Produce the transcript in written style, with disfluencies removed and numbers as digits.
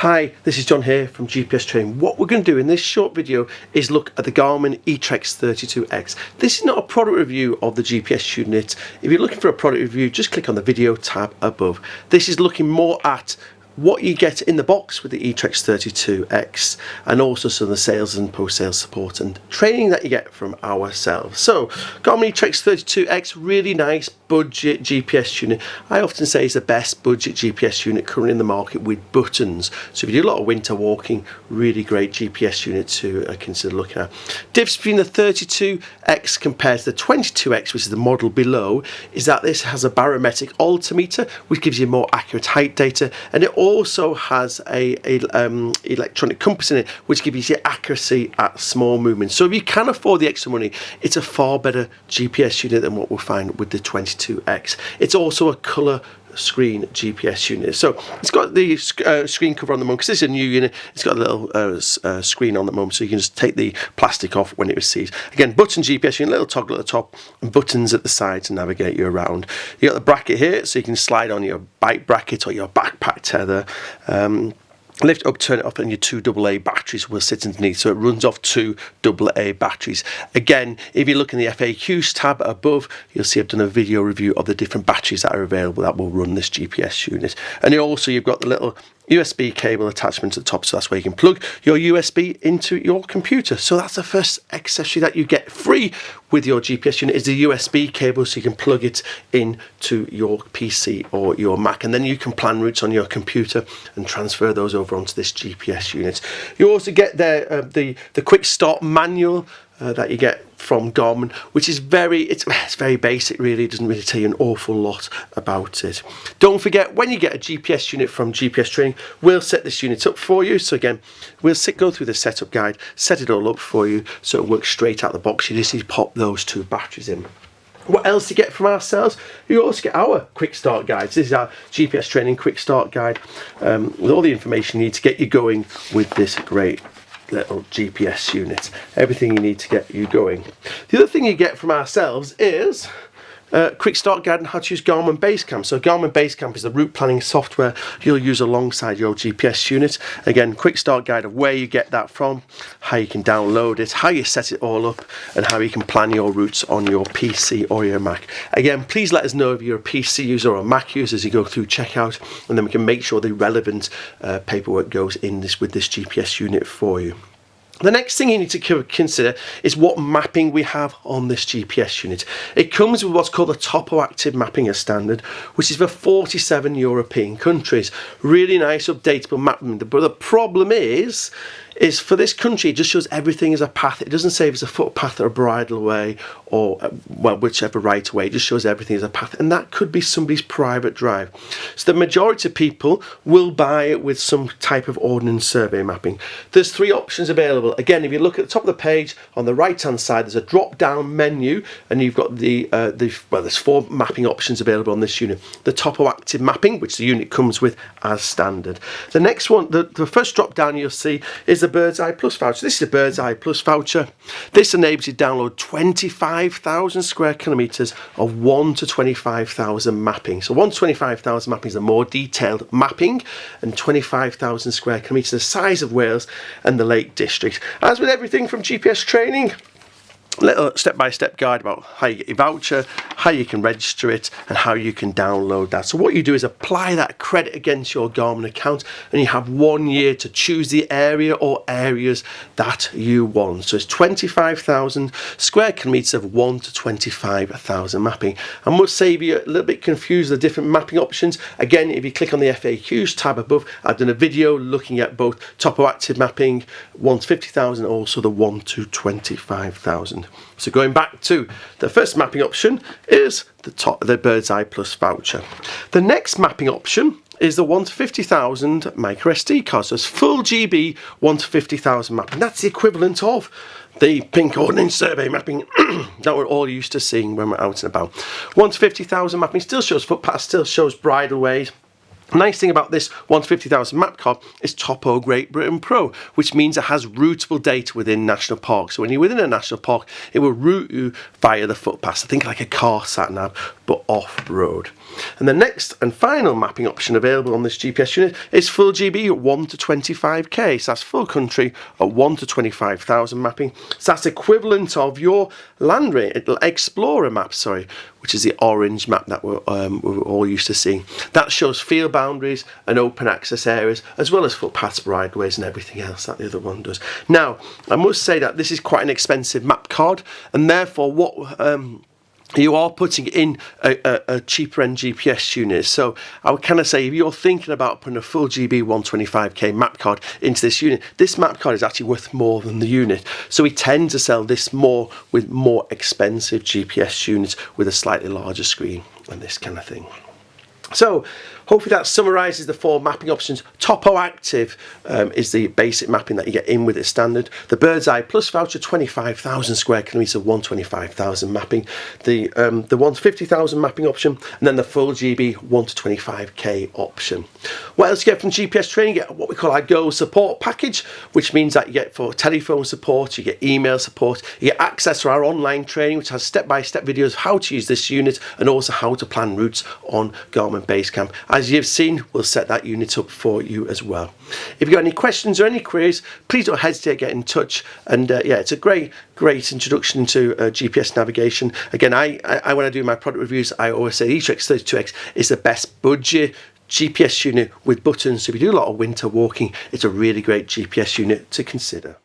Hi, this is John here from GPS Training. What we're going to do in this short video is look at the Garmin eTrex 32X. This is not a product review of the GPS unit. If you're looking for a product review, just click on the video tab above. This is looking more at what you get in the box with the eTrex 32X and also some of the sales and post-sales support and training that you get from ourselves. So Garmin eTrex 32X, really nice budget GPS unit. I often say it's the best budget GPS unit currently in the market with buttons. So if you do a lot of winter walking, really great GPS unit to consider looking at. Difference between the 32X compared to the 22X, which is the model below, is that this has a barometric altimeter which gives you more accurate height data, and it also has a electronic compass in it which gives you accuracy at small movements. So if you can afford the extra money, it's a far better GPS unit than what we'll find with the 22X. It's also a colour screen GPS unit. So it's got the screen cover on the moment because this is a new unit. It's got a little screen on the moment, so you can just take the plastic off when it receives. Again, button GPS unit, little toggle at the top and buttons at the side to navigate you around. You got the bracket here, so you can slide on your bike bracket or your backpack tether. Lift up, turn it off, and your two AA batteries will sit underneath, so it runs off two AA batteries. Again, if you look in the FAQs tab above, you'll see I've done a video review of the different batteries that are available that will run this GPS unit. And also you've got the little USB cable attachment at the top, so that's where you can plug your USB into your computer. So that's the first accessory that you get free with your GPS unit, is the USB cable, so you can plug it into your PC or your Mac, and then you can plan routes on your computer and transfer those over onto this GPS unit. You also get there the quick start manual that you get from Garmin, which is it's very basic really. It doesn't really tell you an awful lot about it. Don't forget, when you get a GPS unit from GPS Training, we'll set this unit up for you. So again, we'll go through the setup guide, set it all up for you so it works straight out the box. You just need to pop those two batteries in. What else do you get from ourselves? You also get our quick start guides. This is our GPS Training quick start guide with all the information you need to get you going with this great little GPS unit. Everything you need to get you going. The other thing you get from ourselves is quick start guide on how to use Garmin Basecamp. So Garmin Basecamp is the route planning software you'll use alongside your GPS unit. Again, quick start guide of where you get that from, how you can download it, how you set it all up, and how you can plan your routes on your PC or your Mac. Again, please let us know if you're a PC user or a Mac user as you go through checkout, and then we can make sure the relevant paperwork goes in with this GPS unit for you. The next thing you need to consider is what mapping we have on this GPS unit. It comes with what's called the Topo Active Mapping as standard, which is for 47 European countries. Really nice updatable mapping, but the problem is for this country it just shows everything as a path. It doesn't say if it's a footpath or a bridle way or well, whichever right of way. It just shows everything as a path, and that could be somebody's private drive. So the majority of people will buy it with some type of ordnance survey mapping. There's three options available. Again, if you look at the top of the page on the right hand side, there's a drop down menu, and you've got there's four mapping options available on this unit. The Topo Active Mapping, which the unit comes with as standard. The next one, the first drop down you'll see is the Bird's Eye Plus voucher. This is a Bird's Eye Plus voucher. This enables you to download 25,000 square kilometres of 1 to 25,000 mapping. So 1 to 25,000 mapping is a more detailed mapping, and 25,000 square kilometres the size of Wales and the Lake District. As with everything from GPS Training, little step-by-step guide about how you get your voucher, how you can register it, and how you can download that. So what you do is apply that credit against your Garmin account, and you have 1 year to choose the area or areas that you want. So it's 25,000 square kilometres of 1 to 25,000 mapping. I must say, if you're a little bit confused with the different mapping options, again, if you click on the FAQs tab above, I've done a video looking at both Topo Active Mapping 1 to 50,000, also the 1 to 25,000. So going back to the first mapping option is the Bird's Eye Plus voucher. The next mapping option is the 1 to 50,000 micro SD card. So it's full GB 1 to 50,000 mapping. That's the equivalent of the pink ordnance survey mapping that we're all used to seeing when we're out and about. 1 to 50,000 mapping still shows footpaths, still shows bridleways, Nice thing about this 150,000 map card is Topo Great Britain Pro, which means it has routable data within national parks. So when you're within a national park, it will route you via the footpaths. I think like a car sat nav, but off-road. And the next and final mapping option available on this GPS unit is full GB at 1 to 25k. So that's full country at 1 to 25,000 mapping. So that's equivalent of your Land Explorer map, which is the orange map that we're all used to seeing. That shows field boundaries and open access areas, as well as footpaths, bridleways and everything else that the other one does. Now, I must say that this is quite an expensive map card, and therefore what you are putting in a cheaper end GPS unit. So I would kind of say, if you're thinking about putting a full GB 125k map card into this unit, this map card is actually worth more than the unit. So we tend to sell this more with more expensive GPS units with a slightly larger screen and this kind of thing. So hopefully that summarises the 4 mapping options. Topo Active is the basic mapping that you get in with it standard. The Bird's Eye Plus voucher, 25,000 square kilometres, 125,000 mapping. The 150,000 mapping option, and then the full GB 1 to 25k option. What else you get from GPS Training? You get what we call our Go Support package, which means that you get for telephone support, you get email support, you get access to our online training, which has step-by-step videos of how to use this unit and also how to plan routes on Garmin Basecamp. As you've seen, we'll set that unit up for you as well. If you've got any questions or any queries, please don't hesitate to get in touch. And yeah, it's a great introduction into GPS navigation. Again, I when I do my product reviews, I always say eTrex 32X is the best budget GPS unit with buttons. So if you do a lot of winter walking, it's a really great GPS unit to consider.